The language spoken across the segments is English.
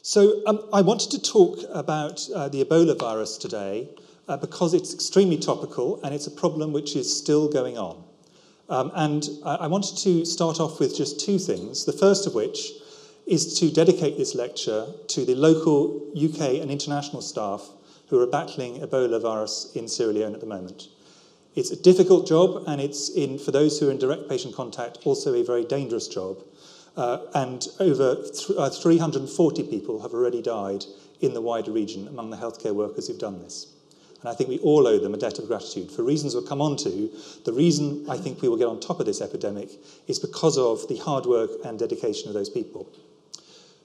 So I wanted to talk about the Ebola virus today because it's extremely topical and it's a problem which is still going on. And I wanted to start off with just two things, the first of which is to dedicate this lecture to the local UK and international staff who are battling Ebola virus in Sierra Leone at the moment. It's a difficult job, and it's, for those who are in direct patient contact, also a very dangerous job. And over 340 people have already died in the wider region among the healthcare workers who've done this. And I think we all owe them a debt of gratitude. For reasons we'll come on to, the reason I think we will get on top of this epidemic is because of the hard work and dedication of those people.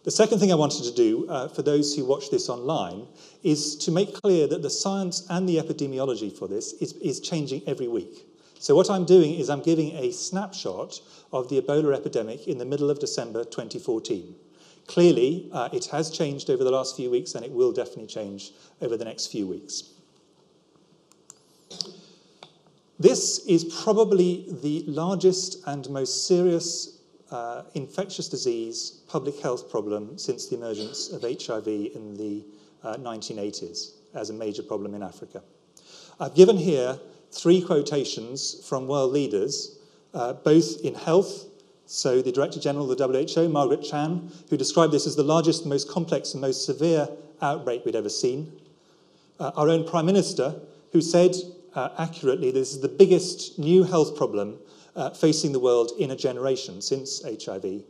The second thing I wanted to do, for those who watch this online, is to make clear that the science and the epidemiology for this is changing every week. So what I'm doing is I'm giving a snapshot of the Ebola epidemic in the middle of December 2014. Clearly, it has changed over the last few weeks, and it will definitely change over the next few weeks. This is probably the largest and most serious infectious disease public health problem since the emergence of HIV in the 1980s as a major problem in Africa. I've given here three quotations from world leaders, both in health. So the Director General of the WHO, Margaret Chan, who described this as the largest, most complex and most severe outbreak we'd ever seen. Our own Prime Minister, who said accurately this is the biggest new health problem facing the world in a generation since HIV.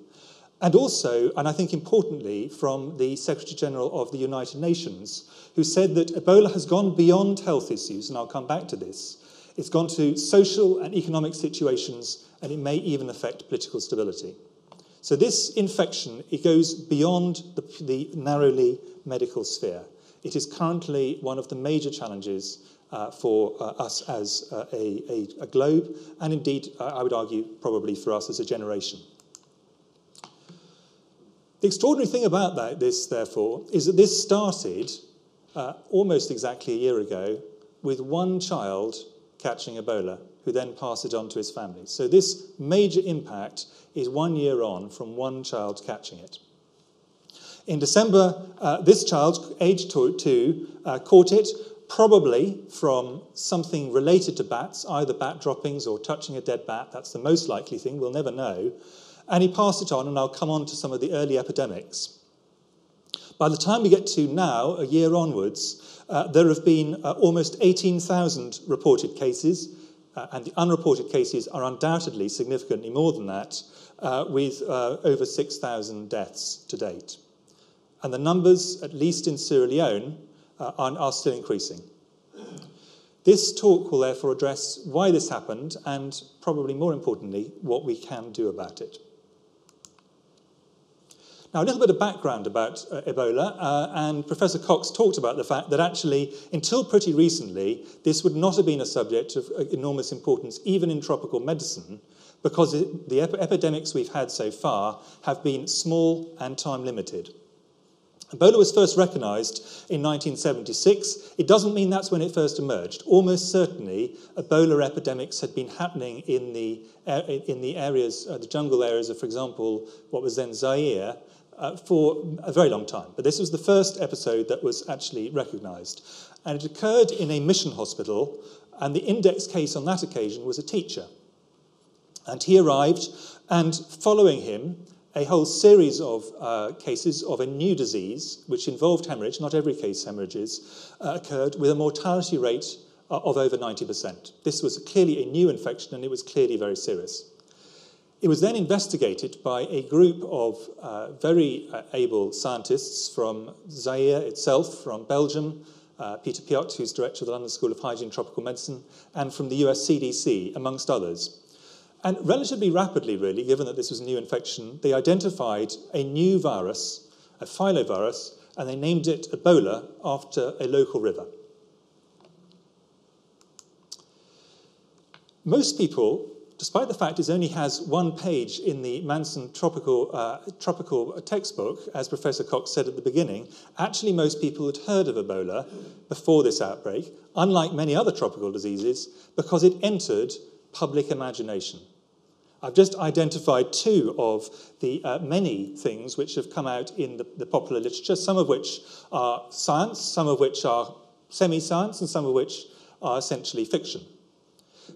And also, and I think importantly, from the Secretary-General of the United Nations, who said that Ebola has gone beyond health issues, and I'll come back to this. It's gone to social and economic situations, and it may even affect political stability. So this infection, it goes beyond the narrowly medical sphere. It is currently one of the major challenges for us as a globe, and indeed, I would argue, probably for us as a generation. The extraordinary thing about this, therefore, is that this started almost exactly a year ago with one child catching Ebola, who then passed it on to his family. So this major impact is 1 year on from one child catching it. In December, this child, aged 2, caught it, probably from something related to bats, either bat droppings or touching a dead bat. That's the most likely thing, we'll never know. And he passed it on, and I'll come on to some of the early epidemics. By the time we get to now, a year onwards, there have been almost 18,000 reported cases, and the unreported cases are undoubtedly significantly more than that, with over 6,000 deaths to date. And the numbers, at least in Sierra Leone, are still increasing. This talk will therefore address why this happened and, probably more importantly, what we can do about it. Now, a little bit of background about Ebola, and Professor Cox talked about the fact that actually, until pretty recently, this would not have been a subject of enormous importance, even in tropical medicine, because the epidemics we've had so far have been small and time-limited. Ebola was first recognised in 1976. It doesn't mean that's when it first emerged. Almost certainly, Ebola epidemics had been happening in the areas, the jungle areas of, for example, what was then Zaire, for a very long time. But this was the first episode that was actually recognised. And it occurred in a mission hospital, and the index case on that occasion was a teacher. And he arrived, and following him, a whole series of cases of a new disease, which involved hemorrhage, not every case hemorrhages, occurred with a mortality rate of over 90%. This was clearly a new infection, and it was clearly very serious. It was then investigated by a group of very able scientists from Zaire itself, from Belgium, Peter Piot, who's director of the London School of Hygiene and Tropical Medicine, and from the US CDC, amongst others. And relatively rapidly, really, given that this was a new infection, they identified a new virus, a filovirus, and they named it Ebola after a local river. Most people, despite the fact it only has one page in the Manson tropical textbook, as Professor Cox said at the beginning, actually most people had heard of Ebola before this outbreak, unlike many other tropical diseases, because it entered public imagination. I've just identified two of the many things which have come out in the popular literature, some of which are science, some of which are semi-science, and some of which are essentially fiction.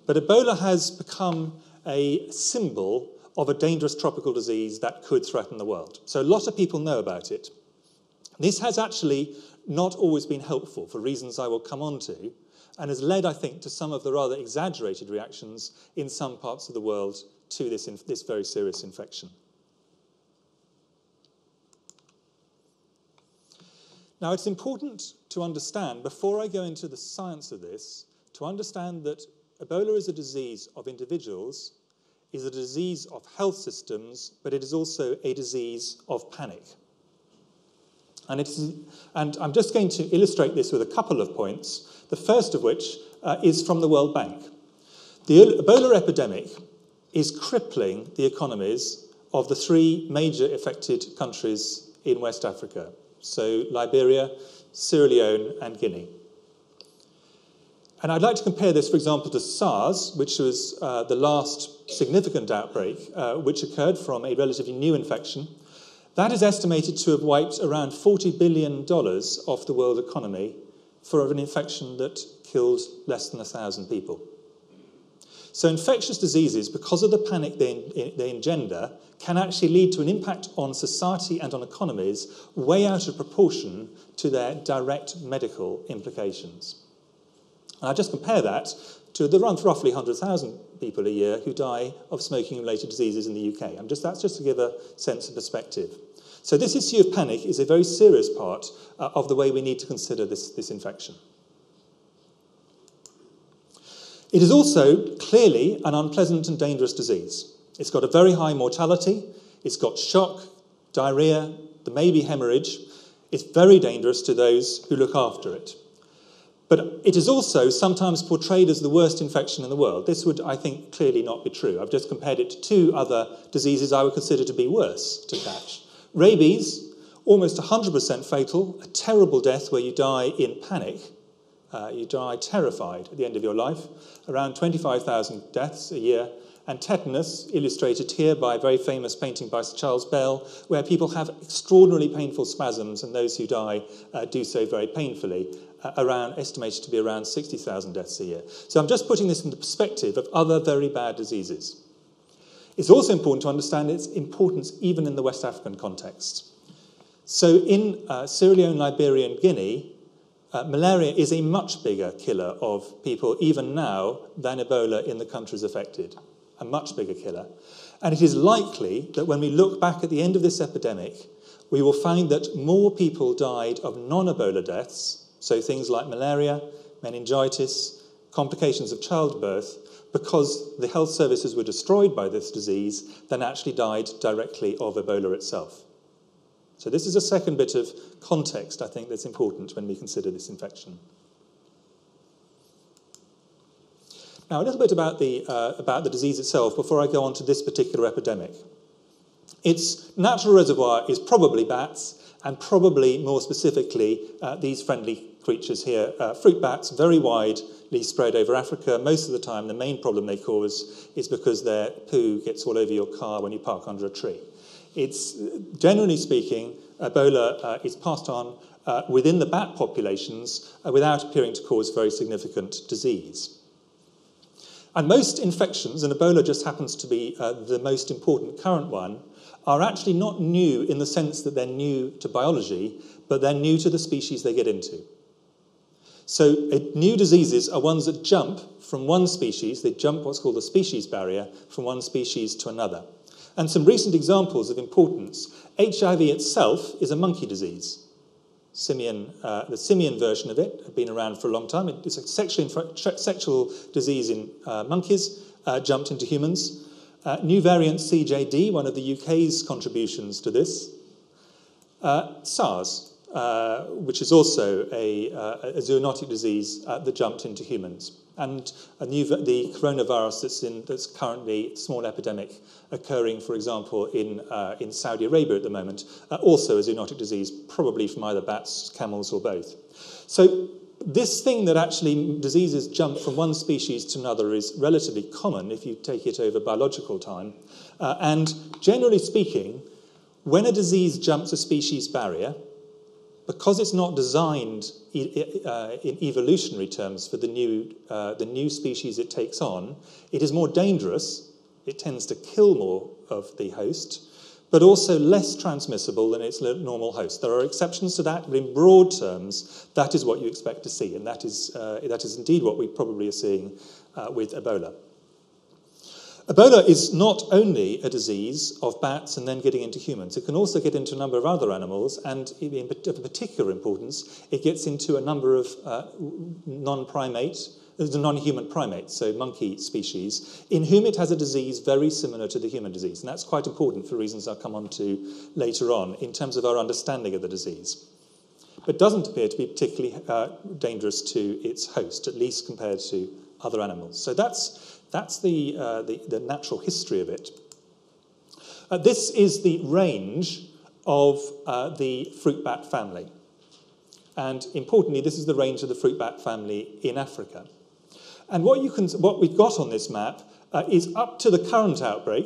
But Ebola has become a symbol of a dangerous tropical disease that could threaten the world. So a lot of people know about it. This has actually not always been helpful for reasons I will come on to, and has led, I think, to some of the rather exaggerated reactions in some parts of the world to this very serious infection. Now, it's important to understand, before I go into the science of this, to understand that Ebola is a disease of individuals, is a disease of health systems, but it is also a disease of panic. And I'm just going to illustrate this with a couple of points, the first of which is from the World Bank. The Ebola epidemic is crippling the economies of the three major affected countries in West Africa, so Liberia, Sierra Leone, and Guinea. And I'd like to compare this, for example, to SARS, which was the last significant outbreak, which occurred from a relatively new infection. That is estimated to have wiped around $40 billion off the world economy for an infection that killed less than 1,000 people. So infectious diseases, because of the panic they engender, can actually lead to an impact on society and on economies way out of proportion to their direct medical implications. And I just compare that to the roughly 100,000 people a year who die of smoking-related diseases in the UK. That's just to give a sense of perspective. So this issue of panic is a very serious part of the way we need to consider this infection. It is also clearly an unpleasant and dangerous disease. It's got a very high mortality, it's got shock, diarrhea, there may be hemorrhage. It's very dangerous to those who look after it. But it is also sometimes portrayed as the worst infection in the world. This would, I think, clearly not be true. I've just compared it to two other diseases I would consider to be worse to catch. Rabies, almost 100% fatal, a terrible death where you die in panic. You die terrified at the end of your life. Around 25,000 deaths a year. And tetanus, illustrated here by a very famous painting by Sir Charles Bell, where people have extraordinarily painful spasms, and those who die do so very painfully, estimated to be around 60,000 deaths a year. So I'm just putting this into perspective of other very bad diseases. It's also important to understand its importance even in the West African context. So in Sierra Leone, Liberia, and Guinea, malaria is a much bigger killer of people even now than Ebola in the countries affected. A much bigger killer. And it is likely that when we look back at the end of this epidemic, we will find that more people died of non-Ebola deaths, so things like malaria, meningitis, complications of childbirth, because the health services were destroyed by this disease, than actually died directly of Ebola itself. So this is a second bit of context, I think, that's important when we consider this infection. Now, a little bit about the disease itself before I go on to this particular epidemic. Its natural reservoir is probably bats, and probably more specifically these friendly creatures here, fruit bats, very widely spread over Africa. Most of the time, the main problem they cause is because their poo gets all over your car when you park under a tree. It's, generally speaking, Ebola is passed on within the bat populations without appearing to cause very significant disease. And most infections, and Ebola just happens to be the most important current one, are actually not new in the sense that they're new to biology, but they're new to the species they get into. So new diseases are ones that jump from one species, they jump what's called the species barrier, from one species to another. And some recent examples of importance. HIV itself is a monkey disease. The simian version of it had been around for a long time. It's a sexual disease in monkeys, jumped into humans. New variant CJD, one of the UK's contributions to this. SARS, which is also a zoonotic disease that jumped into humans. And the coronavirus that's currently a small epidemic occurring, for example, in Saudi Arabia at the moment, also a zoonotic disease, probably from either bats, camels, or both. So this thing that actually diseases jump from one species to another is relatively common if you take it over biological time. And generally speaking, when a disease jumps a species barrier, because it's not designed in evolutionary terms for the new species it takes on, it is more dangerous. It tends to kill more of the host, but also less transmissible than its normal host. There are exceptions to that, but in broad terms, that is what you expect to see, and that is indeed what we probably are seeing with Ebola. Ebola is not only a disease of bats and then getting into humans. It can also get into a number of other animals, and of particular importance, it gets into a number of non-human primates, so monkey species, in whom it has a disease very similar to the human disease. And that's quite important for reasons I'll come on to later on in terms of our understanding of the disease. But doesn't appear to be particularly dangerous to its host, at least compared to other animals. So that's the natural history of it. This is the range of the fruit bat family. And importantly, this is the range of the fruit bat family in Africa. And what we've got on this map is up to the current outbreak,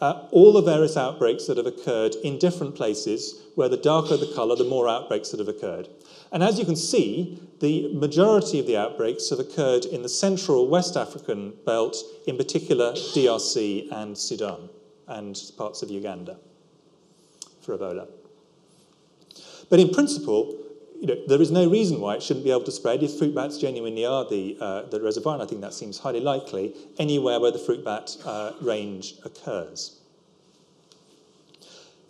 all the various outbreaks that have occurred in different places, where the darker the colour, the more outbreaks that have occurred. And as you can see, the majority of the outbreaks have occurred in the central West African belt, in particular DRC and Sudan, and parts of Uganda for Ebola. But in principle, there is no reason why it shouldn't be able to spread if fruit bats genuinely are the reservoir, and I think that seems highly likely, anywhere where the fruit bat range occurs.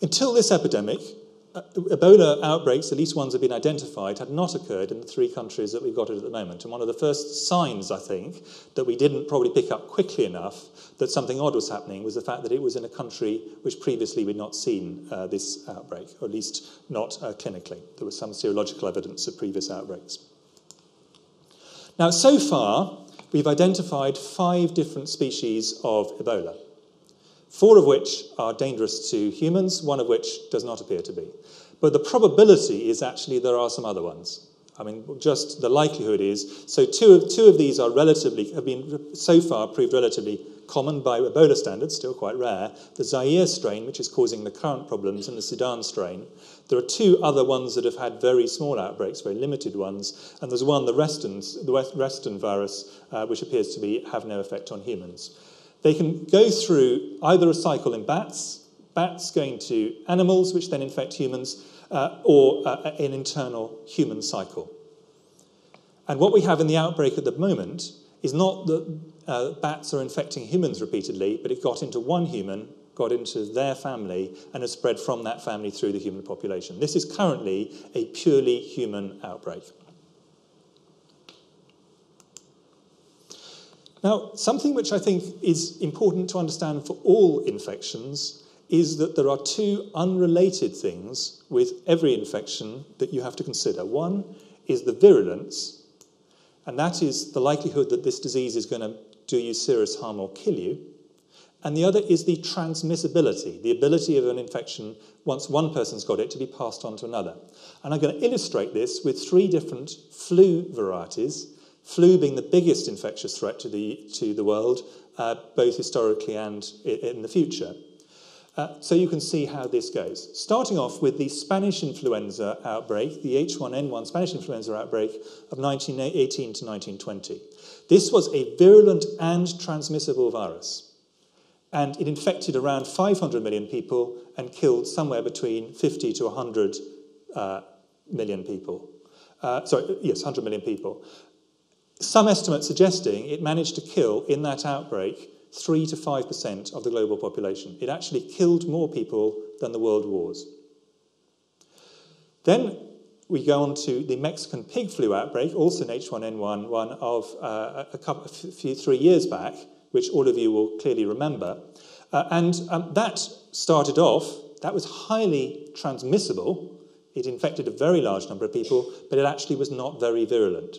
Until this epidemic, Ebola outbreaks, at least ones have been identified, had not occurred in the 3 countries that we've got it at the moment. And one of the first signs, I think, that we didn't probably pick up quickly enough that something odd was happening was the fact that it was in a country which previously we'd not seen this outbreak, or at least not clinically. There was some serological evidence of previous outbreaks. Now, so far, we've identified 5 different species of Ebola. 4 of which are dangerous to humans, 1 of which does not appear to be. But the probability is actually there are some other ones. I mean, just the likelihood is, so two of these have been so far proved relatively common by Ebola standards, still quite rare. The Zaire strain, which is causing the current problems, and the Sudan strain. There are 2 other ones that have had very small outbreaks, very limited ones, and there's one, the Western virus, which appears to have no effect on humans. They can go through either a cycle in bats going to animals, which then infect humans, or an internal human cycle. And what we have in the outbreak at the moment is not that bats are infecting humans repeatedly, but it got into one human, got into their family, and has spread from that family through the human population. This is currently a purely human outbreak. Now, something which I think is important to understand for all infections is that there are 2 unrelated things with every infection that you have to consider. One is the virulence, and that is the likelihood that this disease is going to do you serious harm or kill you. And the other is the transmissibility, the ability of an infection, once one person's got it, to be passed on to another. And I'm going to illustrate this with 3 different flu varieties, flu being the biggest infectious threat to the world, both historically and in the future. So you can see how this goes. Starting off with the Spanish influenza outbreak, the H1N1 Spanish influenza outbreak of 1918 to 1920. This was a virulent and transmissible virus. And it infected around 500 million people and killed somewhere between 50 to 100 million people. 100 million people. Some estimates suggesting it managed to kill, in that outbreak, 3 to 5% of the global population. It actually killed more people than the world wars. Then we go on to the Mexican pig flu outbreak, also an H1N1, one of 3 years back, which all of you will clearly remember. That started off, that was highly transmissible. It infected a very large number of people, but it actually was not very virulent.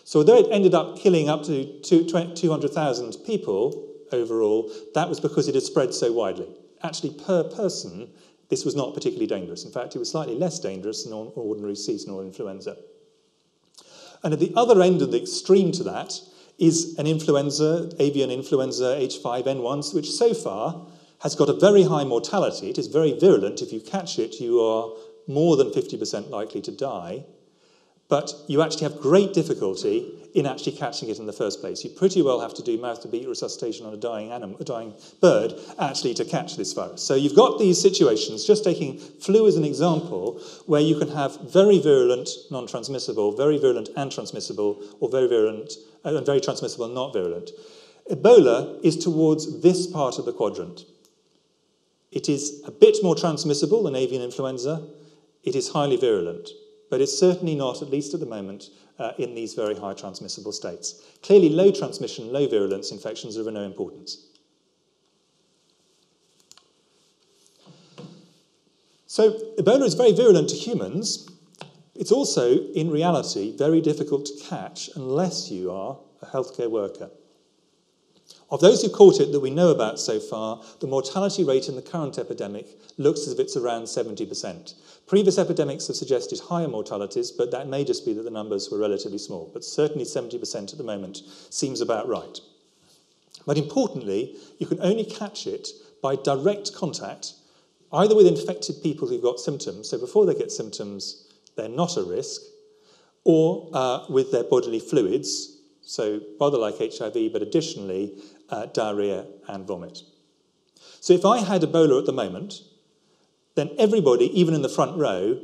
So although it ended up killing up to 200,000 people overall, that was because it had spread so widely. Actually, per person, this was not particularly dangerous. In fact, it was slightly less dangerous than ordinary seasonal influenza. And at the other end of the extreme to that is an influenza, avian influenza H5N1, which so far has got a very high mortality. It is very virulent. If you catch it, you are more than 50% likely to die. But you actually have great difficulty in actually catching it in the first place. You pretty well have to do mouth-to-beat resuscitation on a dying bird actually to catch this virus. So you've got these situations, just taking flu as an example, where you can have very virulent, non-transmissible, very virulent and transmissible, or very virulent and very transmissible and not virulent. Ebola is towards this part of the quadrant. It is a bit more transmissible than avian influenza. It is highly virulent. But it's certainly not, at least at the moment, in these very high transmissible states. Clearly, low transmission, low virulence infections are of no importance. So Ebola is very virulent to humans. It's also, in reality, very difficult to catch unless you are a healthcare worker. Of those who caught it that we know about so far, the mortality rate in the current epidemic looks as if it's around 70%. Previous epidemics have suggested higher mortalities, but that may just be that the numbers were relatively small. But certainly 70% at the moment seems about right. But importantly, you can only catch it by direct contact, either with infected people who've got symptoms, so before they get symptoms, they're not a risk, or with their bodily fluids, so rather like HIV, but additionally diarrhea and vomit. So if I had Ebola at the moment, then everybody, even in the front row,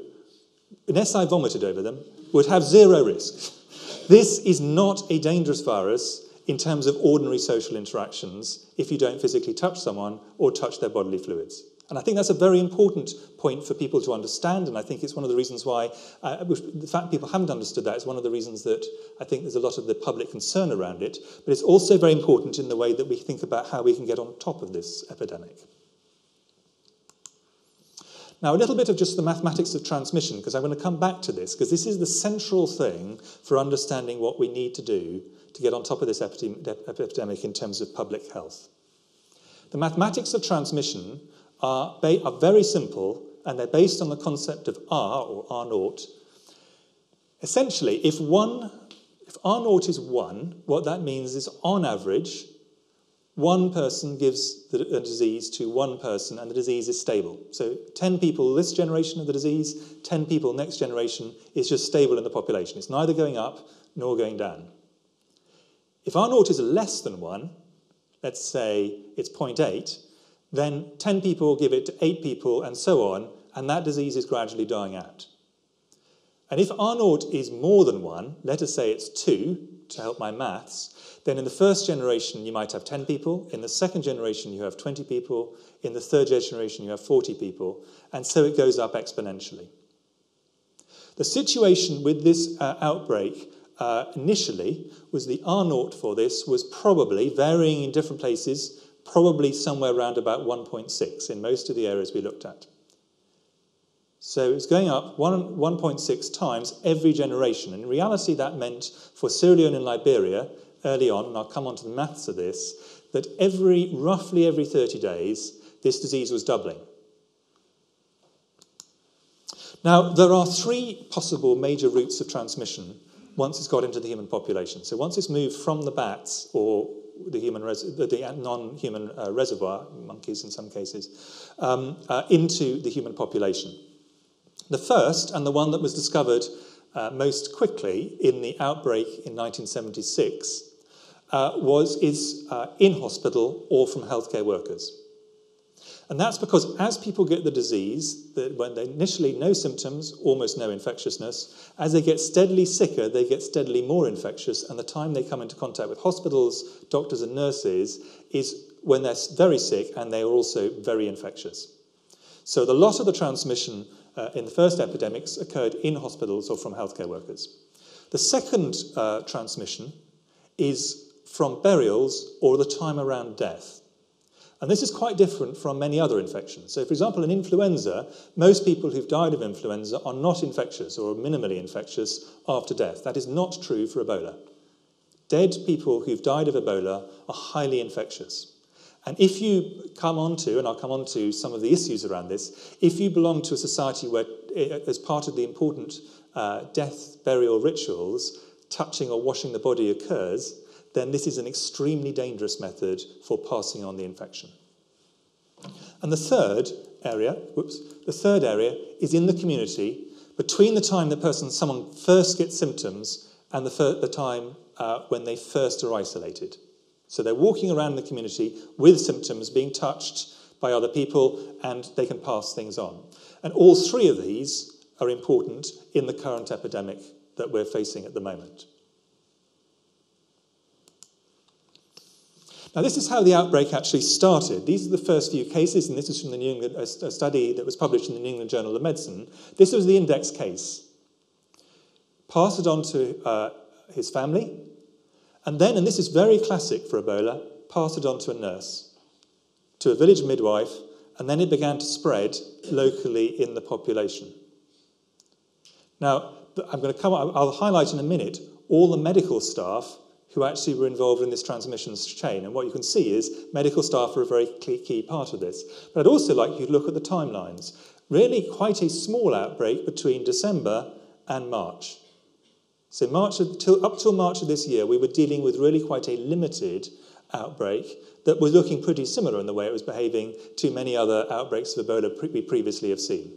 unless I vomited over them, would have zero risk. This is not a dangerous virus in terms of ordinary social interactions if you don't physically touch someone or touch their bodily fluids. And I think that's a very important point for people to understand, and I think it's one of the reasons why, the fact people haven't understood that is one of the reasons that I think there's a lot of the public concern around it, but it's also very important in the way that we think about how we can get on top of this epidemic. Now, a little bit of just the mathematics of transmission, because I'm going to come back to this, because this is the central thing for understanding what we need to do to get on top of this epidemic in terms of public health. The mathematics of transmission are very simple, and they're based on the concept of R, or R0. Essentially, if R0 is 1, what that means is, on average, one person gives a disease to one person, and the disease is stable. So 10 people this generation of the disease, 10 people next generation is just stable in the population. It's neither going up nor going down. If R0 is less than 1, let's say it's 0.8, then 10 people give it to 8 people, and so on, and that disease is gradually dying out. And if R0 is more than 1, let us say it's 2, to help my maths, then in the first generation you might have 10 people, in the second generation you have 20 people, in the third generation you have 40 people, and so it goes up exponentially. The situation with this outbreak initially was the R0 for this was probably, varying in different places, probably somewhere around about 1.6 in most of the areas we looked at. So it's going up 1.6 times every generation. And in reality, that meant for Sierra Leone and Liberia, early on, and I'll come on to the maths of this, that roughly every 30 days, this disease was doubling. Now, there are 3 possible major routes of transmission once it's got into the human population. So once it's moved from the bats, or the non-human reservoir, monkeys in some cases, into the human population. The first, and the one that was discovered most quickly in the outbreak in 1976, is in hospital or from healthcare workers. And that's because as people get the disease, when they initially no symptoms, almost no infectiousness, as they get steadily sicker, they get steadily more infectious, and the time they come into contact with hospitals, doctors and nurses is when they're very sick and they are also very infectious. So a lot of the transmission in the first epidemics occurred in hospitals or from healthcare workers. The second transmission is from burials or the time around death. And this is quite different from many other infections. So, for example, in influenza, most people who've died of influenza are not infectious or minimally infectious after death. That is not true for Ebola. Dead people who've died of Ebola are highly infectious. And if you come on to, and I'll come on to some of the issues around this, if you belong to a society where, as part of the important death burial rituals, touching or washing the body occurs, then this is an extremely dangerous method for passing on the infection. And the third area is in the community between the time someone first gets symptoms and the time when they first are isolated. So they're walking around the community with symptoms, being touched by other people, and they can pass things on. And all three of these are important in the current epidemic that we're facing at the moment. Now, this is how the outbreak actually started. These are the first few cases, and this is from the New England, a study that was published in the New England Journal of Medicine. This was the index case. Passed it on to his family, and then, and this is very classic for Ebola, passed it on to a nurse, to a village midwife, and then it began to spread locally in the population. Now, I'll highlight in a minute all the medical staff who actually were involved in this transmission chain. And what you can see is medical staff are a very key part of this. But I'd also like you to look at the timelines. Really quite a small outbreak between December and March. So up till March of this year, we were dealing with really quite a limited outbreak that was looking pretty similar in the way it was behaving to many other outbreaks of Ebola we previously have seen.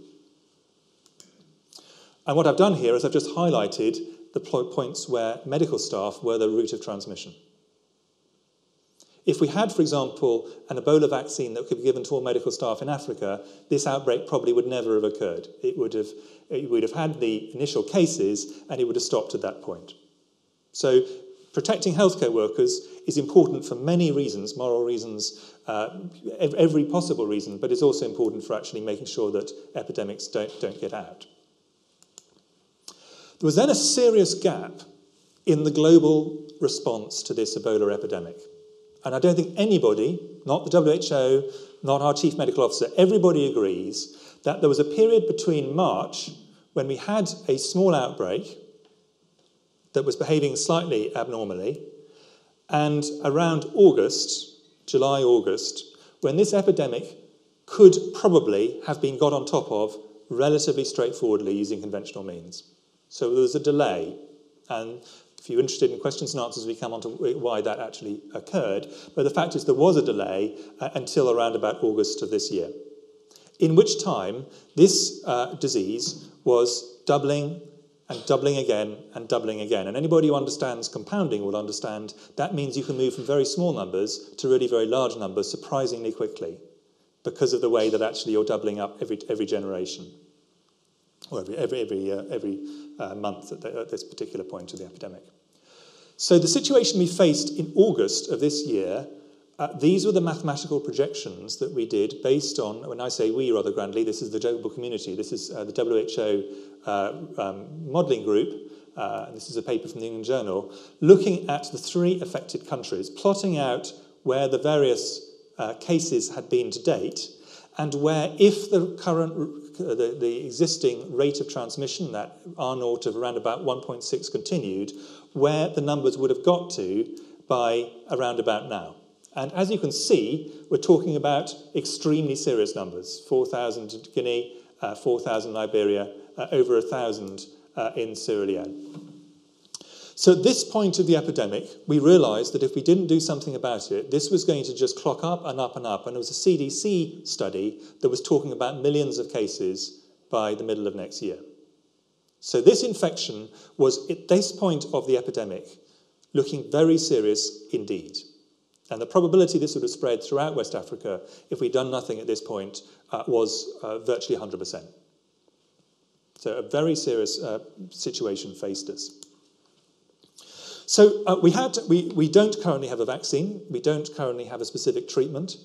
And what I've done here is I've just highlighted the points where medical staff were the route of transmission. If we had, for example, an Ebola vaccine that could be given to all medical staff in Africa, this outbreak probably would never have occurred. It would have had the initial cases, and it would have stopped at that point. So protecting healthcare workers is important for many reasons, moral reasons, every possible reason, but it's also important for actually making sure that epidemics don't get out. There was then a serious gap in the global response to this Ebola epidemic. And I don't think anybody, not the WHO, not our chief medical officer, everybody agrees that there was a period between March when we had a small outbreak that was behaving slightly abnormally, and around August, July, August, when this epidemic could probably have been got on top of relatively straightforwardly using conventional means. So there was a delay, and if you're interested in questions and answers, we come on to why that actually occurred. But the fact is there was a delay until around about August of this year, in which time this disease was doubling and doubling again and doubling again. And anybody who understands compounding will understand that means you can move from very small numbers to really very large numbers surprisingly quickly because of the way that actually you're doubling up every generation, or every month at this particular point of the epidemic. So the situation we faced in August of this year, these were the mathematical projections that we did based on, when I say we rather grandly, this is the global community, this is the WHO modelling group, and this is a paper from the England Journal, looking at the 3 affected countries, plotting out where the various cases had been to date, and where, if the existing rate of transmission, that R0 of around about 1.6 continued, where the numbers would have got to by around about now. And as you can see, we're talking about extremely serious numbers: 4,000 in Guinea, 4,000 in Liberia, over 1,000 in Sierra Leone. So at this point of the epidemic, we realised that if we didn't do something about it, this was going to just clock up and up and up. And there was a CDC study that was talking about millions of cases by the middle of next year. So this infection was, at this point of the epidemic, looking very serious indeed. And the probability this would have spread throughout West Africa, if we'd done nothing at this point, was virtually 100%. So a very serious situation faced us. So we don't currently have a vaccine. We don't currently have a specific treatment.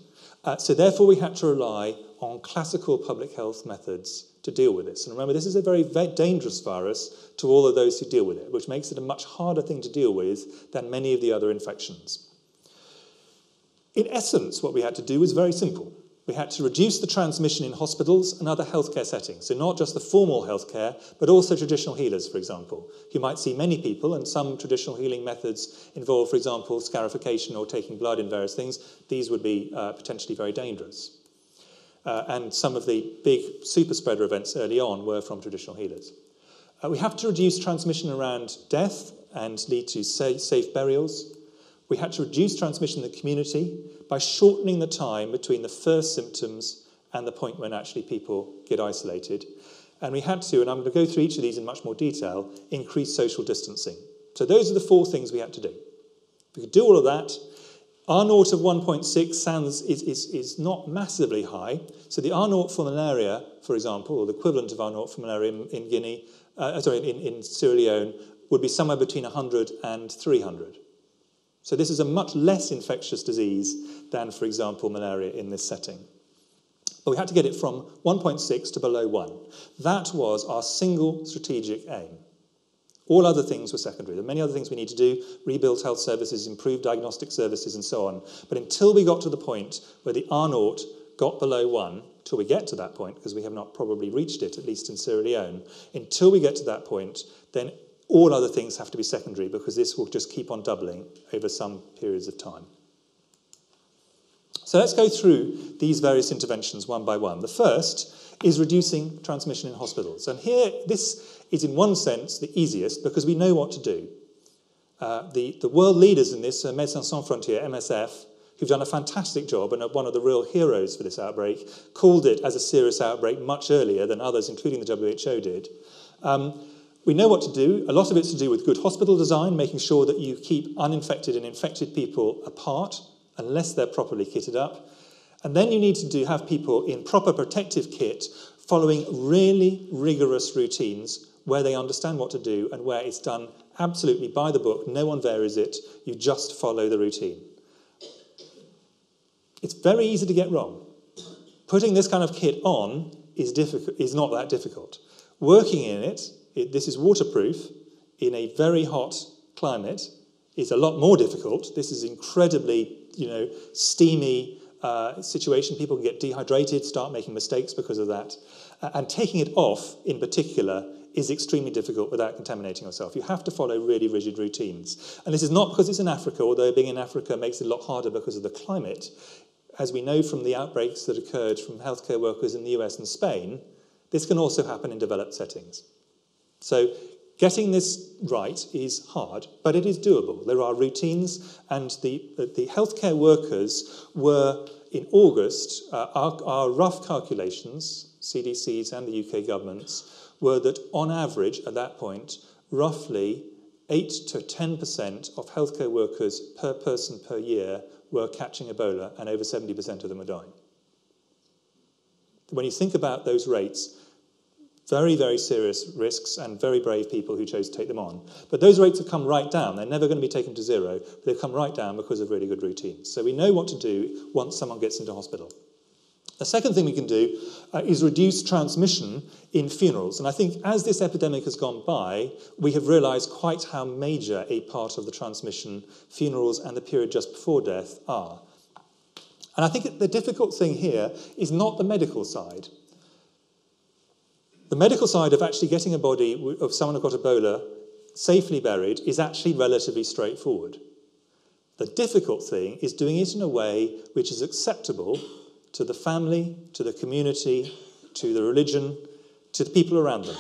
So therefore, we had to rely on classical public health methods to deal with this. And remember, this is a very dangerous virus to all of those who deal with it, which makes it a much harder thing to deal with than many of the other infections. In essence, what we had to do was very simple. We had to reduce the transmission in hospitals and other healthcare settings. So not just the formal healthcare, but also traditional healers, for example. You might see many people, and some traditional healing methods involve, for example, scarification or taking blood in various things. These would be potentially very dangerous. And some of the big super spreader events early on were from traditional healers. We have to reduce transmission around death and lead to safe burials. We had to reduce transmission in the community by shortening the time between the first symptoms and the point when actually people get isolated. And we had to, and I'm going to go through each of these in much more detail, increase social distancing. So those are the 4 things we had to do. If we could do all of that, R0 of 1.6 is not massively high. So the R0 for malaria, for example, or the equivalent of R0 for malaria in in Sierra Leone, would be somewhere between 100 and 300. So this is a much less infectious disease than, for example, malaria in this setting. But we had to get it from 1.6 to below 1. That was our single strategic aim. All other things were secondary. There are many other things we need to do, rebuild health services, improve diagnostic services, and so on. But until we got to the point where the R0 got below 1, till we get to that point, because we have not probably reached it, at least in Sierra Leone, until we get to that point, then all other things have to be secondary, because this will just keep on doubling over some periods of time. So let's go through these various interventions one by one. The first is reducing transmission in hospitals. And here, this is in one sense the easiest because we know what to do. The world leaders in this, Médecins Sans Frontières, MSF, who've done a fantastic job and are one of the real heroes for this outbreak, called it as a serious outbreak much earlier than others, including the WHO, did. We know what to do. A lot of it's to do with good hospital design, making sure that you keep uninfected and infected people apart, unless they're properly kitted up. And then you need to have people in proper protective kit following really rigorous routines where they understand what to do and where it's done absolutely by the book. No one varies it. You just follow the routine. It's very easy to get wrong. Putting this kind of kit on is not that difficult. Working in it, this is waterproof in a very hot climate, is a lot more difficult. This is incredibly, steamy situation. People can get dehydrated, start making mistakes because of that. And taking it off, in particular, is extremely difficult without contaminating yourself. You have to follow really rigid routines. And this is not because it's in Africa, although being in Africa makes it a lot harder because of the climate. As we know from the outbreaks that occurred from healthcare workers in the US and Spain, this can also happen in developed settings. So getting this right is hard, but it is doable. There are routines, and the healthcare workers were, in August, our rough calculations, CDC's and the UK government's, were that on average, at that point, roughly 8 to 10% of healthcare workers per person per year were catching Ebola, and over 70% of them were dying. When you think about those rates, very, very serious risks and very brave people who chose to take them on. But those rates have come right down. They're never going to be taken to zero, but they've come right down because of really good routines. So we know what to do once someone gets into hospital. The second thing we can do is reduce transmission in funerals. And I think as this epidemic has gone by, we have realised quite how major a part of the transmission funerals and the period just before death are. And I think the difficult thing here is not the medical side. The medical side of actually getting a body of someone who got Ebola safely buried is actually relatively straightforward. The difficult thing is doing it in a way which is acceptable to the family, to the community, to the religion, to the people around them.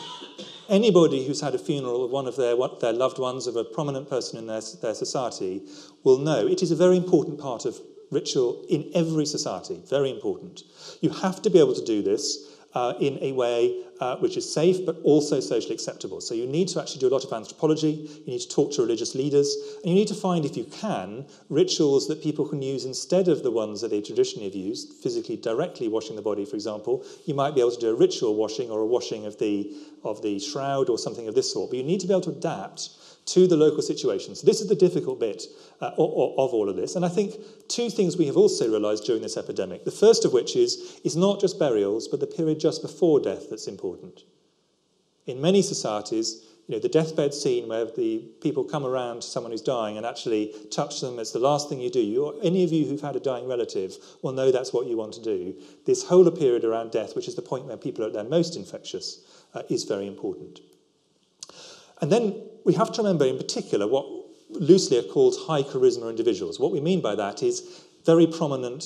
Anybody who's had a funeral of one of their loved ones, of a prominent person in their society, will know it is a very important part of ritual in every society, very important. You have to be able to do this in a way which is safe but also socially acceptable. So you need to actually do a lot of anthropology, you need to talk to religious leaders, and you need to find, if you can, rituals that people can use instead of the ones that they traditionally have used, physically directly washing the body, for example. You might be able to do a ritual washing or a washing of the shroud or something of this sort, but you need to be able to adapt to the local situations. This is the difficult bit of all of this. And I think two things we have also realised during this epidemic. The first of which is not just burials, but the period just before death that's important. In many societies, the deathbed scene where the people come around to someone who's dying and actually touch them, it's the last thing you do. Any of you who've had a dying relative will know that's what you want to do. This whole period around death, which is the point where people are at their most infectious, is very important. And then we have to remember in particular what loosely are called high charisma individuals. What we mean by that is very prominent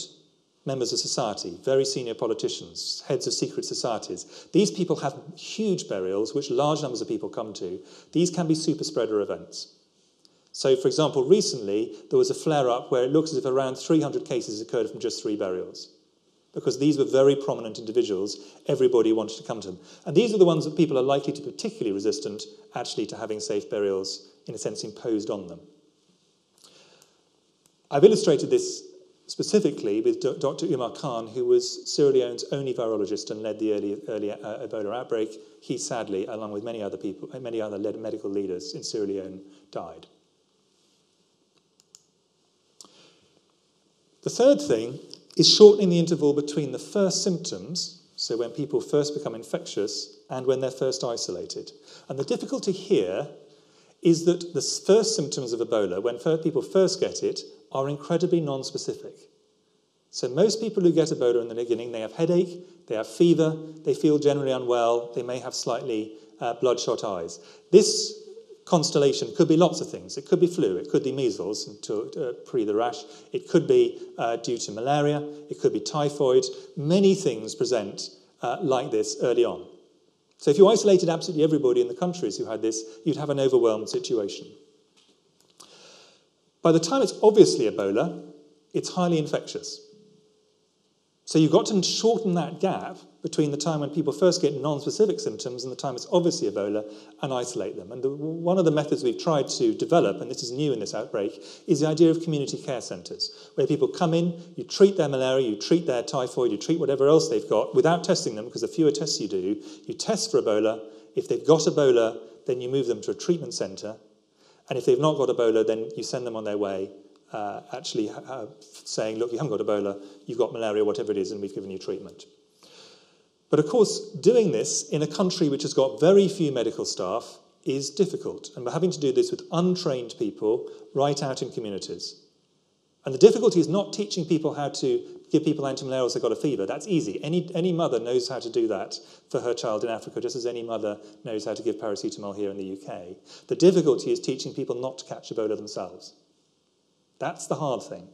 members of society, very senior politicians, heads of secret societies. These people have huge burials, which large numbers of people come to. These can be super spreader events. So, for example, recently there was a flare-up where it looks as if around 300 cases occurred from just 3 burials. Because these were very prominent individuals, everybody wanted to come to them. And these are the ones that people are likely to be particularly resistant, actually, to having safe burials, in a sense, imposed on them. I've illustrated this specifically with Dr. Umar Khan, who was Sierra Leone's only virologist and led the early Ebola outbreak. He sadly, along with many other people, many other medical leaders in Sierra Leone, died. The third thing is shortening the interval between the first symptoms, so when people first become infectious, and when they're first isolated. And the difficulty here is that the first symptoms of Ebola, when people first get it, are incredibly non-specific. So most people who get Ebola in the beginning, they have headache, they have fever, they feel generally unwell, they may have slightly bloodshot eyes. This constellation could be lots of things. It could be flu, it could be measles pre the rash, it could be due to malaria, it could be typhoid. Many things present like this early on. So if you isolated absolutely everybody in the countries who had this, you'd have an overwhelmed situation. By the time it's obviously Ebola, it's highly infectious. So you've got to shorten that gap between the time when people first get non-specific symptoms and the time it's obviously Ebola, and isolate them. And one of the methods we've tried to develop, and this is new in this outbreak, is the idea of community care centres, where people come in, you treat their malaria, you treat their typhoid, you treat whatever else they've got without testing them, because the fewer tests you do, you test for Ebola. If they've got Ebola, then you move them to a treatment centre. And if they've not got Ebola, then you send them on their way, saying, look, you haven't got Ebola, you've got malaria, whatever it is, and we've given you treatment. But of course, doing this in a country which has got very few medical staff is difficult. And we're having to do this with untrained people right out in communities. And the difficulty is not teaching people how to give people antimalarials if they've got a fever. That's easy. Any mother knows how to do that for her child in Africa, just as any mother knows how to give paracetamol here in the UK. The difficulty is teaching people not to catch Ebola themselves. That's the hard thing.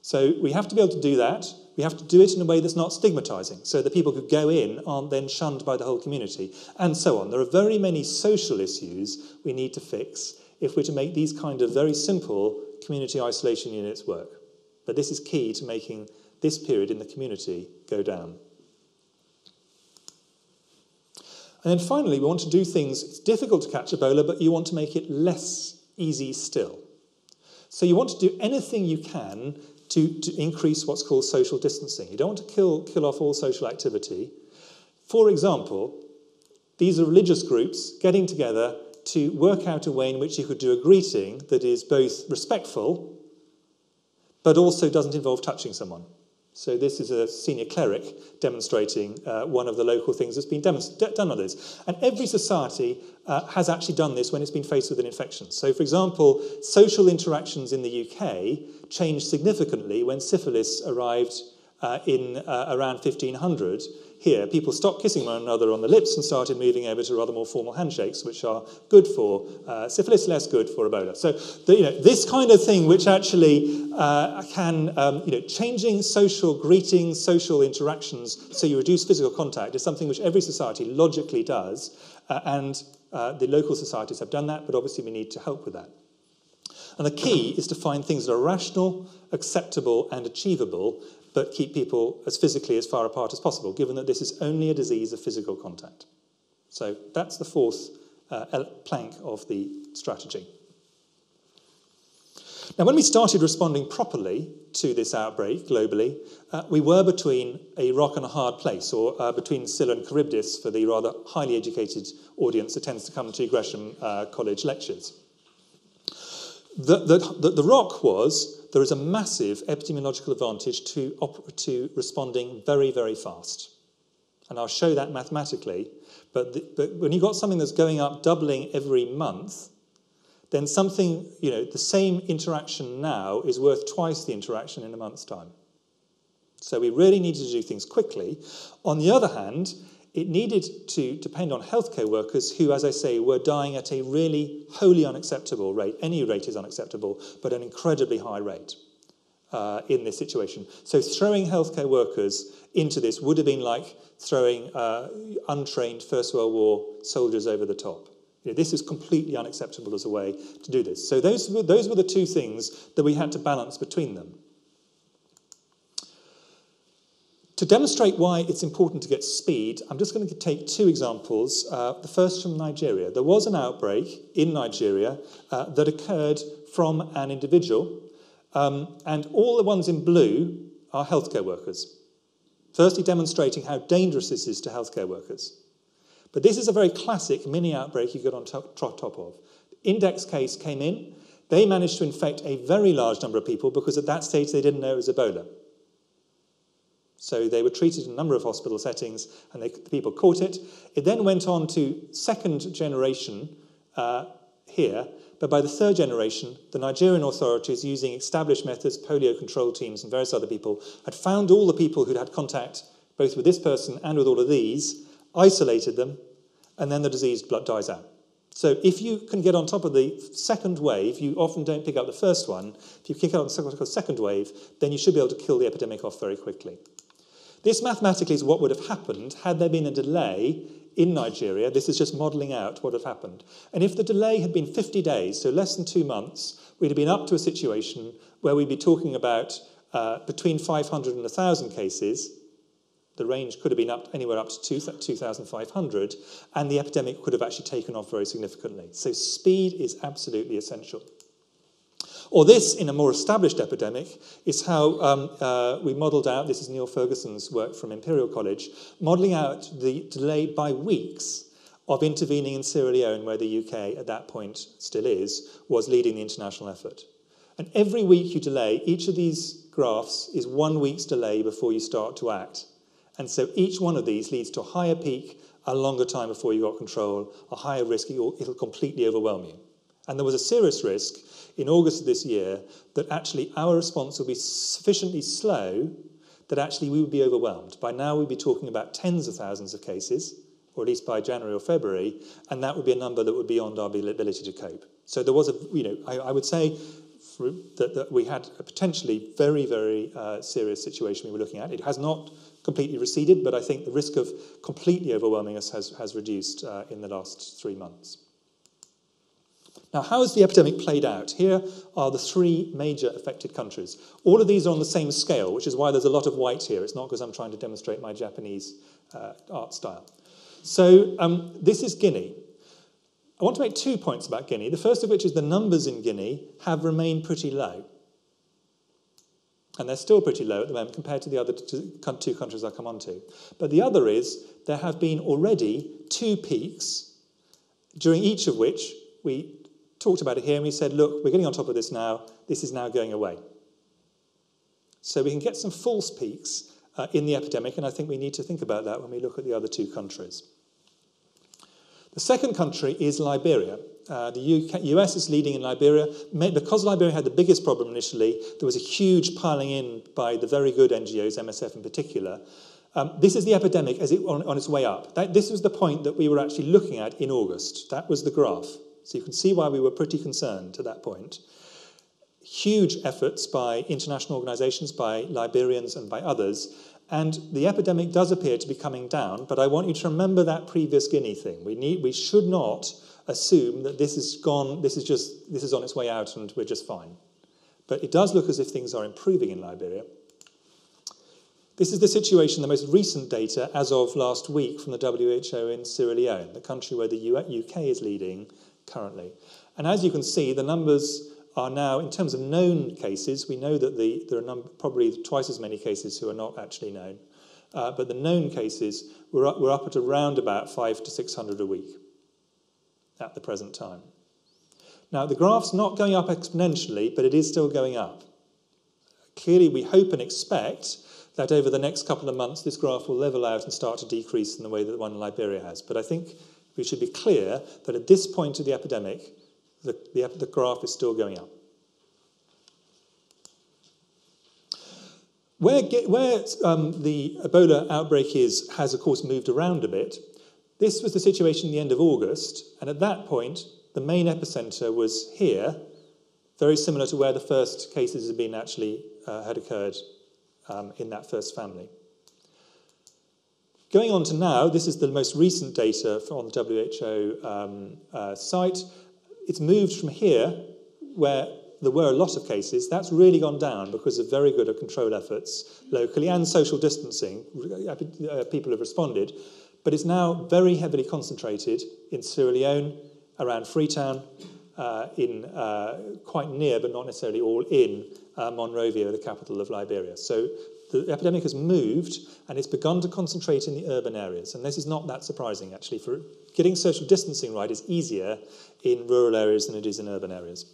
So we have to be able to do that. We have to do it in a way that's not stigmatising, so the people who go in aren't then shunned by the whole community, and so on. There are very many social issues we need to fix if we're to make these kind of very simple community isolation units work. But this is key to making this period in the community go down. And then finally, we want to do things, it's difficult to catch Ebola, but you want to make it less easy still. So you want to do anything you can to increase what's called social distancing. You don't want to kill off all social activity. For example, these are religious groups getting together to work out a way in which you could do a greeting that is both respectful but also doesn't involve touching someone. So this is a senior cleric demonstrating one of the local things that's been done on this. And every society has actually done this when it's been faced with an infection. So, for example, social interactions in the UK changed significantly when syphilis arrived in around 1500. Here, people stopped kissing one another on the lips and started moving over to rather more formal handshakes, which are good for syphilis, less good for Ebola. So, this kind of thing, which actually changing social greetings, social interactions, so you reduce physical contact, is something which every society logically does, and the local societies have done that, but obviously we need to help with that. And the key is to find things that are rational, acceptable, and achievable, but keep people as physically as far apart as possible, given that this is only a disease of physical contact. So that's the fourth plank of the strategy. Now, when we started responding properly to this outbreak globally, we were between a rock and a hard place, or between Scylla and Charybdis for the rather highly educated audience that tends to come to Gresham College lectures. The rock was, there is a massive epidemiological advantage to responding very, very fast. And I'll show that mathematically. But when you've got something that's going up, doubling every month, then something, the same interaction now is worth twice the interaction in a month's time. So we really needed to do things quickly. On the other hand, it needed to depend on healthcare workers who, as I say, were dying at a really wholly unacceptable rate. Any rate is unacceptable, but an incredibly high rate in this situation. So throwing healthcare workers into this would have been like throwing untrained First World War soldiers over the top. This is completely unacceptable as a way to do this. So those were the two things that we had to balance between them. To demonstrate why it's important to get speed, I'm just going to take two examples. The first from Nigeria. There was an outbreak in Nigeria that occurred from an individual, and all the ones in blue are healthcare workers. Firstly, demonstrating how dangerous this is to healthcare workers. But this is a very classic mini outbreak you get on top of. Index case came in. They managed to infect a very large number of people because at that stage they didn't know it was Ebola. So they were treated in a number of hospital settings and the people caught it. It then went on to second generation here, but by the third generation, the Nigerian authorities, using established methods, polio control teams and various other people, had found all the people who'd had contact both with this person and with all of these, isolated them, and then the disease dies out. So if you can get on top of the second wave, you often don't pick up the first one. If you kick out the second wave, then you should be able to kill the epidemic off very quickly. This mathematically is what would have happened had there been a delay in Nigeria. This is just modelling out what had happened. And if the delay had been 50 days, so less than 2 months, we'd have been up to a situation where we'd be talking about between 500 and 1,000 cases. The range could have been anywhere up to 2,500, and the epidemic could have actually taken off very significantly. So speed is absolutely essential. Or this, in a more established epidemic, is how we modelled out, this is Neil Ferguson's work from Imperial College, modelling out the delay by weeks of intervening in Sierra Leone, where the UK at that point still is, was leading the international effort. And every week you delay, each of these graphs is 1 week's delay before you start to act. And so each one of these leads to a higher peak, a longer time before you got control, a higher risk, it'll completely overwhelm you. And there was a serious risk in August of this year that actually our response would be sufficiently slow that actually we would be overwhelmed. By now we'd be talking about tens of thousands of cases, or at least by January or February, and that would be a number that would be beyond our ability to cope. So there was I would say that we had a potentially very, very serious situation we were looking at. It has not completely receded, but I think the risk of completely overwhelming us has reduced in the last 3 months. Now, how has the epidemic played out? Here are the 3 major affected countries. All of these are on the same scale, which is why there's a lot of white here. It's not because I'm trying to demonstrate my Japanese art style. So this is Guinea. I want to make 2 points about Guinea. The first of which is the numbers in Guinea have remained pretty low. And they're still pretty low at the moment compared to the other 2 countries I'll come on to. But the other is there have been already 2 peaks, during each of which we talked about it here and we said, look, we're getting on top of this now. This is now going away. So we can get some false peaks in the epidemic, and I think we need to think about that when we look at the other 2 countries. The second country is Liberia. The US is leading in Liberia. Because Liberia had the biggest problem initially, there was a huge piling in by the very good NGOs, MSF in particular. This is the epidemic as on its way up. This was the point that we were actually looking at in August. That was the graph. So you can see why we were pretty concerned at that point. Huge efforts by international organisations, by Liberians and by others. And the epidemic does appear to be coming down, but I want you to remember that previous Guinea thing. We should not assume that this is gone, this is on its way out and we're just fine. But it does look as if things are improving in Liberia. This is the situation, the most recent data as of last week from the WHO in Sierra Leone, the country where the UK is leading currently. And as you can see, the numbers are now, in terms of known cases, we know that there are probably twice as many cases who are not actually known. But the known cases, we're up at around about 500 to 600 a week at the present time. Now, the graph's not going up exponentially, but it is still going up. Clearly, we hope and expect that over the next couple of months, this graph will level out and start to decrease in the way that the one in Liberia has. But I think we should be clear that at this point of the epidemic, the graph is still going up. Where the Ebola outbreak has, of course, moved around a bit. This was the situation at the end of August, and at that point, the main epicenter was here, very similar to where the first cases had occurred in that first family. Going on to now, this is the most recent data on the WHO site. It's moved from here, where there were a lot of cases. That's really gone down because of very good control efforts locally and social distancing. People have responded. But it's now very heavily concentrated in Sierra Leone, around Freetown, in quite near, but not necessarily all in, Monrovia, the capital of Liberia. So the epidemic has moved, and it's begun to concentrate in the urban areas. And this is not that surprising, actually. For getting social distancing right is easier in rural areas than it is in urban areas.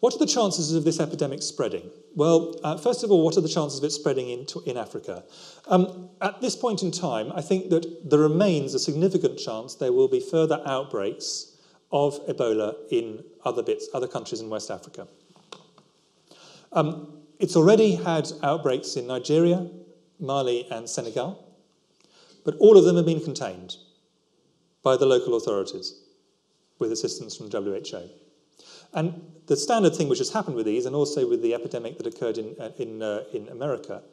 What are the chances of this epidemic spreading? Well, first of all, what are the chances of it spreading in Africa? At this point in time, I think that there remains a significant chance there will be further outbreaks of Ebola in other countries in West Africa. It's already had outbreaks in Nigeria, Mali, and Senegal, but all of them have been contained by the local authorities with assistance from the WHO. And the standard thing which has happened with these, and also with the epidemic that occurred in America,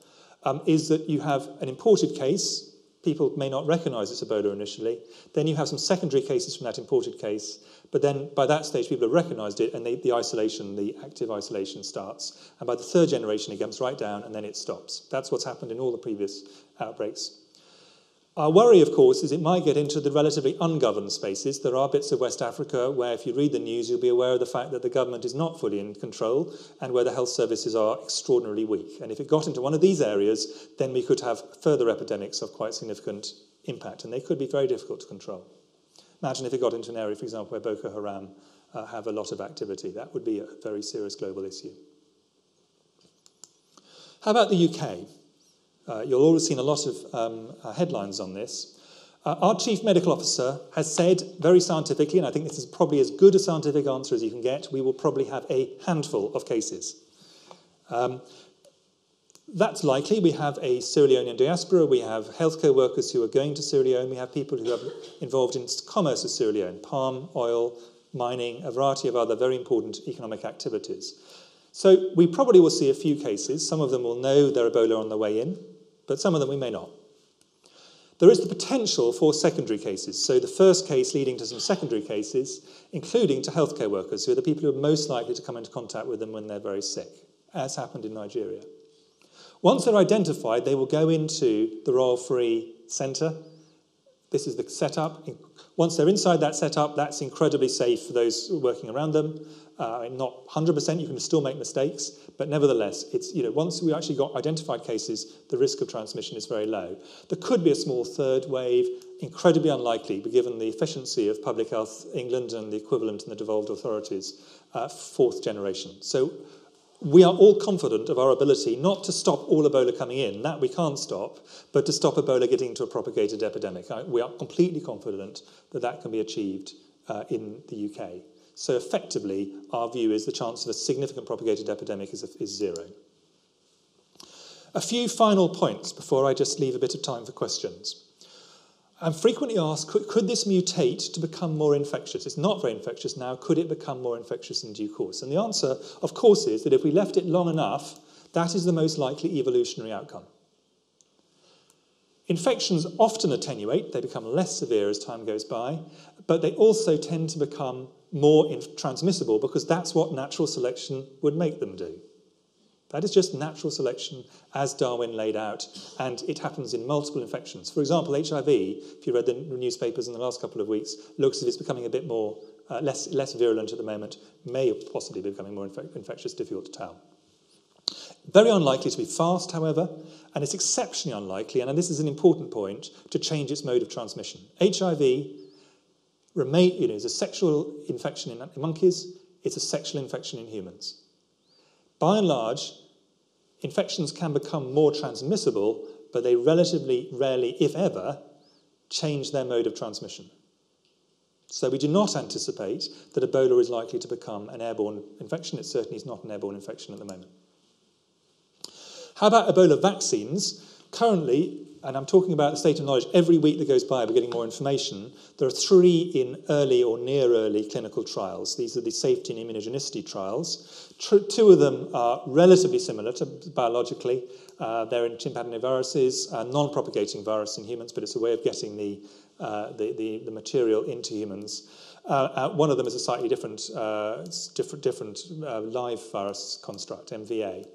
is that you have an imported case. People may not recognise it's Ebola initially. Then you have some secondary cases from that imported case. But then by that stage, people have recognised it, and the isolation, the active isolation starts. And by the third generation, it comes right down, and then it stops. That's what's happened in all the previous outbreaks. Our worry, of course, is it might get into the relatively ungoverned spaces. There are bits of West Africa where, if you read the news, you'll be aware of the fact that the government is not fully in control and where the health services are extraordinarily weak. And if it got into one of these areas, then we could have further epidemics of quite significant impact, and they could be very difficult to control. Imagine if it got into an area, for example, where Boko Haram have a lot of activity. That would be a very serious global issue. How about the UK? You'll all have seen a lot of headlines on this. Our Chief Medical Officer has said very scientifically, and I think this is probably as good a scientific answer as you can get, we will probably have a handful of cases. That's likely. We have a Sierra Leonean diaspora, we have healthcare workers who are going to Sierra Leone, we have people who are involved in commerce with Sierra Leone, palm, oil, mining, a variety of other very important economic activities. So we probably will see a few cases. Some of them will know they're Ebola on the way in, but some of them we may not. There is the potential for secondary cases, so the first case leading to some secondary cases, including to healthcare workers, who are the people who are most likely to come into contact with them when they're very sick, as happened in Nigeria. Once they're identified, they will go into the Royal Free Centre. This is the setup. Once they're inside that setup, that's incredibly safe for those working around them. Not 100%, you can still make mistakes, but nevertheless, it's, once we actually got identified cases, the risk of transmission is very low. There could be a small third wave, incredibly unlikely, but given the efficiency of Public Health England and the equivalent in the devolved authorities, fourth generation. So we are all confident of our ability not to stop all Ebola coming in, that we can't stop, but to stop Ebola getting into a propagated epidemic. We are completely confident that that can be achieved in the UK. So effectively, our view is the chance of a significant propagated epidemic is zero. A few final points before I just leave a bit of time for questions. I'm frequently asked, could this mutate to become more infectious? It's not very infectious now. Could it become more infectious in due course? And the answer, of course, is that if we left it long enough, that is the most likely evolutionary outcome. Infections often attenuate. They become less severe as time goes by, but they also tend to become more transmissible because that's what natural selection would make them do. That is just natural selection as Darwin laid out, and it happens in multiple infections. For example, HIV, if you read the newspapers in the last couple of weeks, looks as if it's becoming a bit more, less virulent at the moment, may possibly be becoming more infectious, difficult to tell. Very unlikely to be fast, however, and it's exceptionally unlikely, and this is an important point, to change its mode of transmission. HIV is a sexual infection in monkeys, it's a sexual infection in humans. By and large, infections can become more transmissible, but they relatively rarely, if ever, change their mode of transmission. So we do not anticipate that Ebola is likely to become an airborne infection. It certainly is not an airborne infection at the moment. How about Ebola vaccines? Currently, and I'm talking about the state of knowledge, every week that goes by we're getting more information. There are 3 in early or near early clinical trials. These are the safety and immunogenicity trials. 2 of them are relatively similar to biologically. They're in tympanoviruses, a non-propagating virus in humans, but it's a way of getting the material into humans. One of them is a slightly different live virus construct, MVA.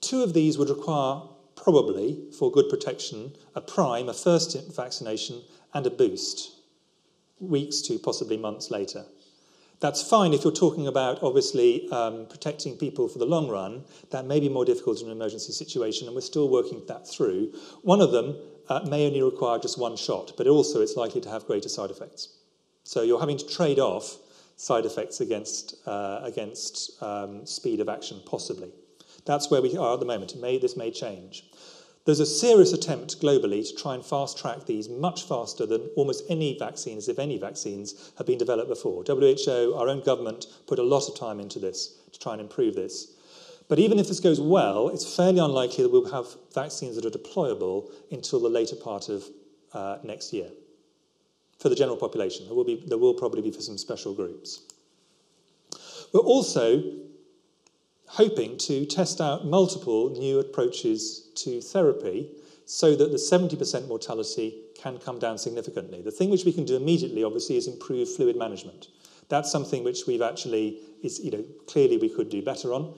2 of these would require, probably, for good protection, a prime, a first vaccination, and a boost, weeks to possibly months later. That's fine if you're talking about, obviously, protecting people for the long run. That may be more difficult in an emergency situation, and we're still working that through. One of them may only require just 1 shot, but also it's likely to have greater side effects. So you're having to trade off side effects against speed of action, possibly. That's where we are at the moment. This may change. There's a serious attempt globally to try and fast-track these much faster than almost any vaccines, if any vaccines, have been developed before. WHO, our own government, put a lot of time into this to try and improve this. But even if this goes well, it's fairly unlikely that we'll have vaccines that are deployable until the later part of next year. For the general population, there will probably be for some special groups. We're also hoping to test out multiple new approaches to therapy so that the 70% mortality can come down significantly. The thing which we can do immediately, obviously, is improve fluid management. That's something which we've actually, clearly we could do better on.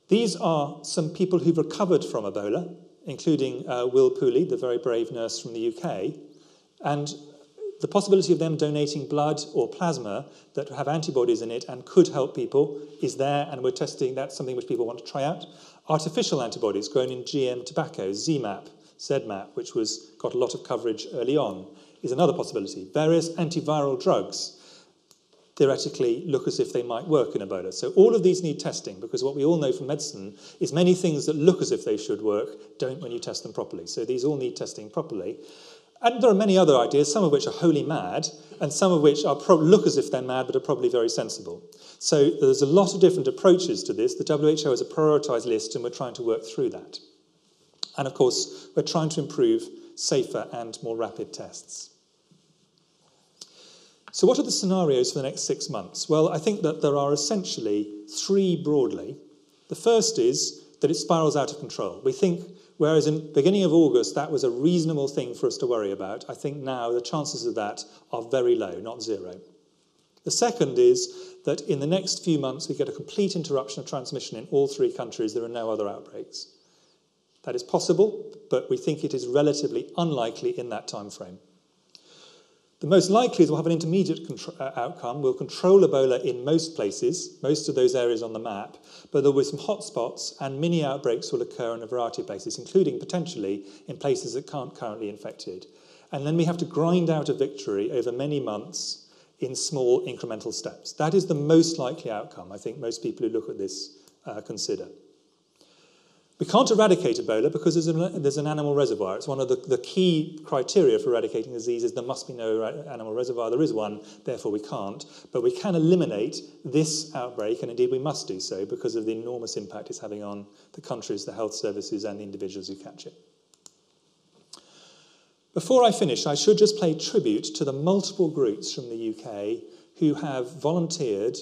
These are some people who've recovered from Ebola, including Will Pooley, the very brave nurse from the UK, and the possibility of them donating blood or plasma that have antibodies in it and could help people is there, and we're testing. That's something which people want to try out. Artificial antibodies grown in GM tobacco, ZMapp, which got a lot of coverage early on, is another possibility. Various antiviral drugs theoretically look as if they might work in Ebola. So all of these need testing, because what we all know from medicine is many things that look as if they should work don't when you test them properly. So these all need testing properly. And there are many other ideas, some of which are wholly mad, and some of which look as if they're mad, but are probably very sensible. So there's a lot of different approaches to this. The WHO has a prioritised list, and we're trying to work through that. And of course, we're trying to improve safer and more rapid tests. So what are the scenarios for the next 6 months? Well, I think that there are essentially 3 broadly. The first is that it spirals out of control. We think, whereas in the beginning of August, that was a reasonable thing for us to worry about, I think now the chances of that are very low, not 0. The second is that in the next few months, we get a complete interruption of transmission in all 3 countries. There are no other outbreaks. That is possible, but we think it is relatively unlikely in that time frame. The most likely is we'll have an intermediate outcome. We'll control Ebola in most places, most of those areas on the map, but there will be some hotspots and mini outbreaks will occur in a variety of places, including potentially in places that aren't currently infected. And then we have to grind out a victory over many months in small incremental steps. That is the most likely outcome, I think most people who look at this consider. We can't eradicate Ebola because there's an animal reservoir. It's one of the key criteria for eradicating disease is there must be no animal reservoir. There is one, therefore we can't. But we can eliminate this outbreak, and indeed we must do so because of the enormous impact it's having on the countries, the health services, and the individuals who catch it. Before I finish, I should just pay tribute to the multiple groups from the UK who have volunteered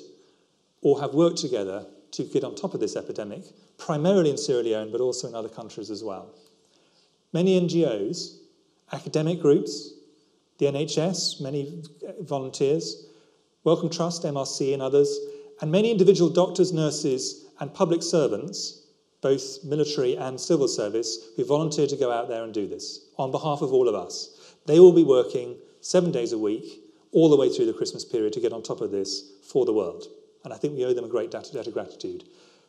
or have worked together to get on top of this epidemic, primarily in Sierra Leone, but also in other countries as well. Many NGOs, academic groups, the NHS, many volunteers, Wellcome Trust, MRC and others, and many individual doctors, nurses and public servants, both military and civil service, who volunteered to go out there and do this on behalf of all of us. They will be working 7 days a week, all the way through the Christmas period to get on top of this for the world. And I think we owe them a great debt of gratitude.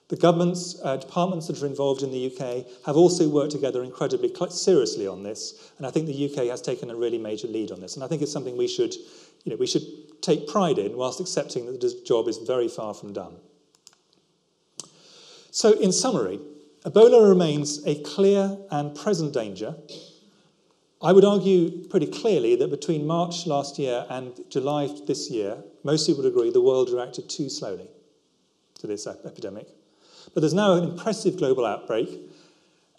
The governments, departments that are involved in the UK have also worked together incredibly seriously on this, and I think the UK has taken a really major lead on this. And I think it's something we should take pride in, whilst accepting that the job is very far from done. So, in summary, Ebola remains a clear and present danger. I would argue pretty clearly that between March last year and July this year, most people would agree the world reacted too slowly to this epidemic. But there's now an impressive global outbreak,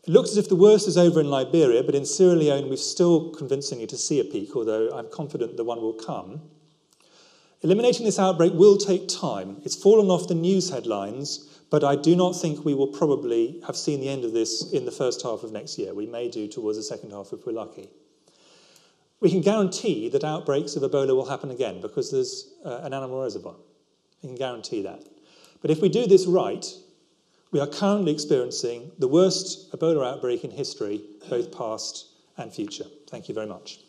It looks as if the worst is over in Liberia, but in Sierra Leone we've still convincingly to see a peak, although I'm confident the one will come. Eliminating this outbreak will take time. It's fallen off the news headlines, but I do not think we will probably have seen the end of this in the first half of next year. We may do towards the second half if we're lucky. We can guarantee that outbreaks of Ebola will happen again because there's an animal reservoir. We can guarantee that. But if we do this right, we are currently experiencing the worst Ebola outbreak in history, both past and future. Thank you very much.